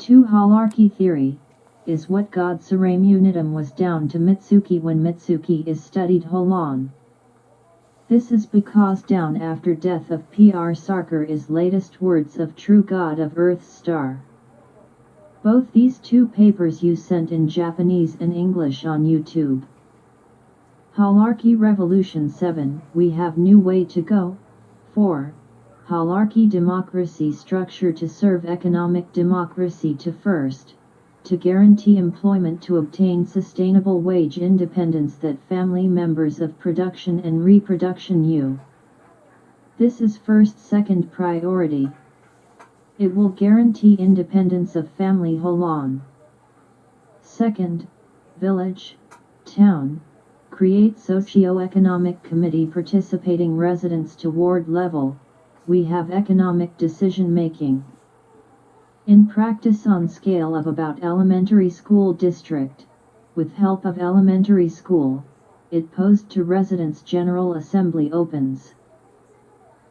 2. Holarchy theory is what God Saram Unitum was down to Mitsuki when Mitsuki is studied Holan. This is because down after death of P.R. Sarkar is latest words of true God of Earth's star. Both these two papers you sent in Japanese and English on YouTube. Holarchy Revolution 7, we have new way to go. 4. Holarchy democracy structure to serve economic democracy to first, to guarantee employment to obtain sustainable wage independence that family members of production and reproduction you. This is second priority. It will guarantee independence of family Holan. Second, village, town, create socio-economic committee participating residents to ward level, we have economic decision making. In practice on scale of about elementary school district, with help of elementary school, it posed to residents General Assembly opens.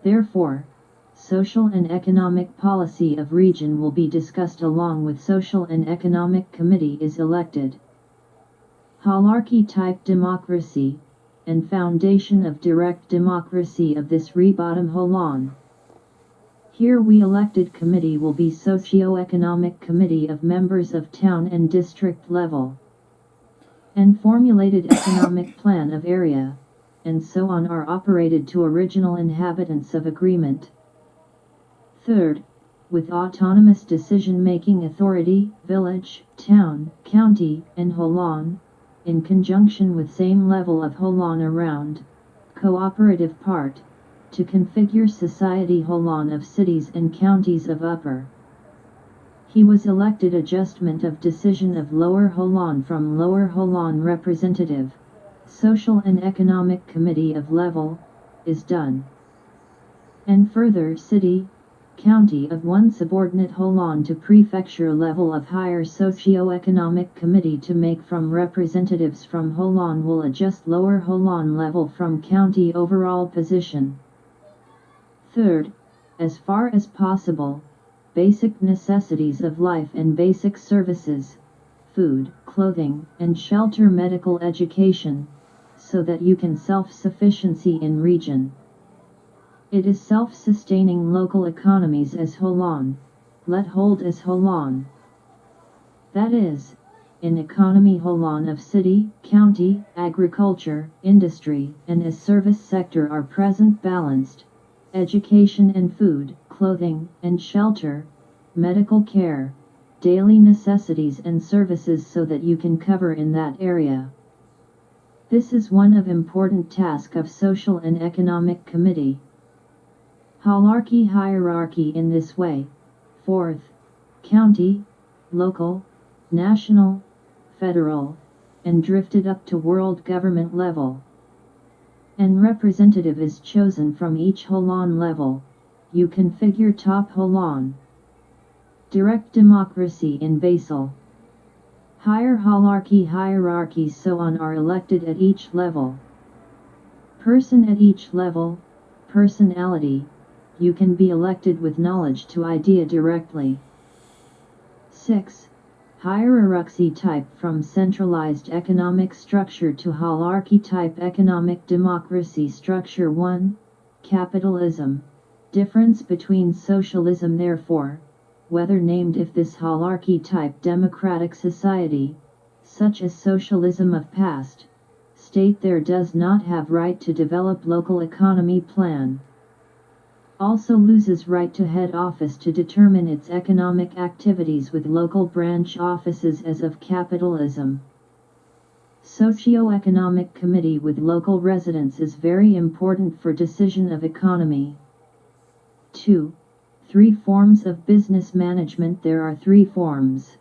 Therefore, social and economic policy of region will be discussed along with social and economic committee is elected. Holarchy type democracy, and foundation of direct democracy of this re-bottom Holan. Here we elected committee will be socio-economic committee of members of town and district level. And formulated economic plan of area, and so on are operated to original inhabitants of agreement. Third, with autonomous decision-making authority, village, town, county, and Holan, in conjunction with same level of Holan around, cooperative part, to configure society Holan of cities and counties of upper. He was elected adjustment of decision of lower Holan from lower Holan representative, social and economic committee of level, is done. And further city, county of one subordinate Holan to prefecture level of higher socio-economic committee to make from representatives from Holan will adjust lower Holan level from county overall position. Third, as far as possible, basic necessities of life and basic services, food, clothing, and shelter, medical education, so that you can self-sufficiency in region. It is self-sustaining local economies as Holan, let hold as Holan. That is, in economy Holan of city, county, agriculture, industry, and as service sector are present balanced, education and food, clothing, and shelter, medical care, daily necessities and services so that you can cover in that area. This is one of important task of social and economic committee. Holarchy hierarchy in this way. Fourth, county, local, national, federal, and drifted up to world government level. And representative is chosen from each Holan level, you configure top Holan. Direct democracy in basal. Higher Holarchy hierarchies so on are elected at each level. Person at each level, personality, you can be elected with knowledge to idea directly. 6. Hierarchy type from centralized economic structure to holarchy type economic democracy structure. 1. Capitalism. Difference between socialism therefore, whether named if this holarchy type democratic society, such as socialism of past, state there does not have right to develop local economy plan. Also loses right to head office to determine its economic activities with local branch offices as of capitalism. Socio-economic committee with local residents is very important for decision of economy. 2. 3 forms of business management. There are 3 forms.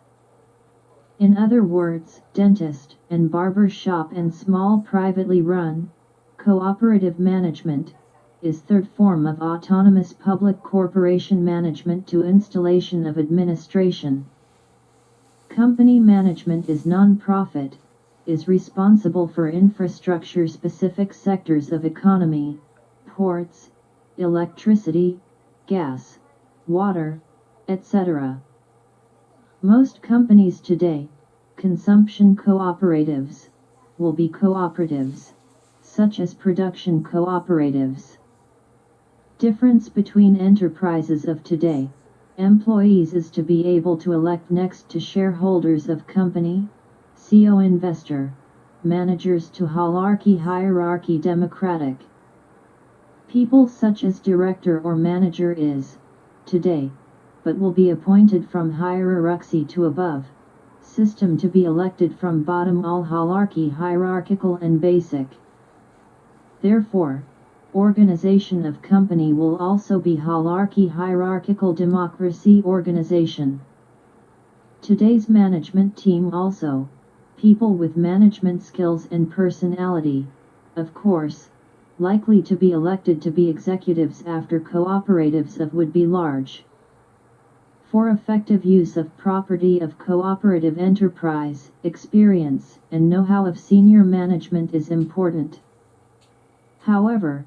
In other words, dentist and barber shop and small privately run, cooperative management, is third form of autonomous public corporation management to installation of administration. Company management is non-profit, is responsible for infrastructure specific sectors of economy, ports, electricity, gas, water, etc. Most companies today, consumption cooperatives, will be cooperatives, such as production cooperatives. Difference between enterprises of today, employees is to be able to elect next to shareholders of company, CEO investor, managers to holarchy hierarchy democratic. People such as director or manager is, today, but will be appointed from hierarchy to above, system to be elected from bottom all holarchy hierarchical and basic. Therefore, organization of company will also be holarchy hierarchical democracy organization. Today's management team also, people with management skills and personality, of course, likely to be elected to be executives after cooperatives of would be large. For effective use of property of cooperative enterprise, experience and know-how of senior management is important. However,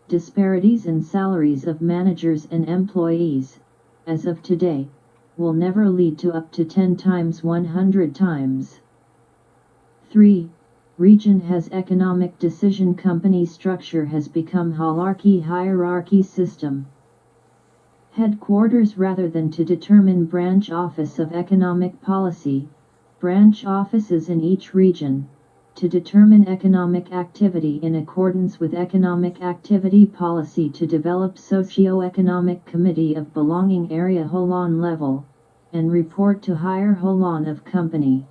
disparities in salaries of managers and employees, as of today, will never lead to up to 10 times 100 times. 3. Region has economic decision company structure has become holarchy hierarchy system. Headquarters rather than to determine branch office of economic policy, branch offices in each region, to determine economic activity in accordance with economic activity policy to develop socio-economic committee of belonging area Holon level, and report to higher Holon of company.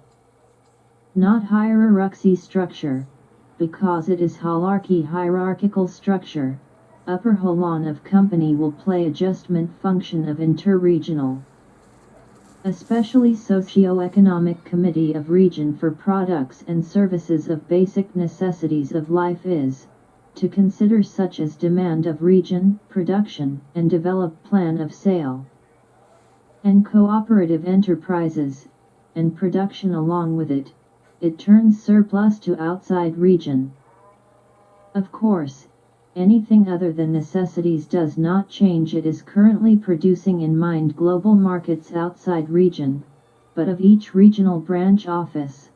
Not hierarchy structure, because it is holarchy hierarchical structure, upper Holon of company will play adjustment function of interregional. Especially socio-economic committee of region for products and services of basic necessities of life is, to consider such as demand of region, production, and develop plan of sale. And cooperative enterprises, and production along with it, it turns surplus to outside region. Of course, anything other than necessities does not change. It is currently producing in mind global markets outside region, but of each regional branch office,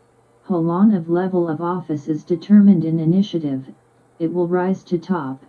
Holon of level of office is determined in initiative, it will rise to top.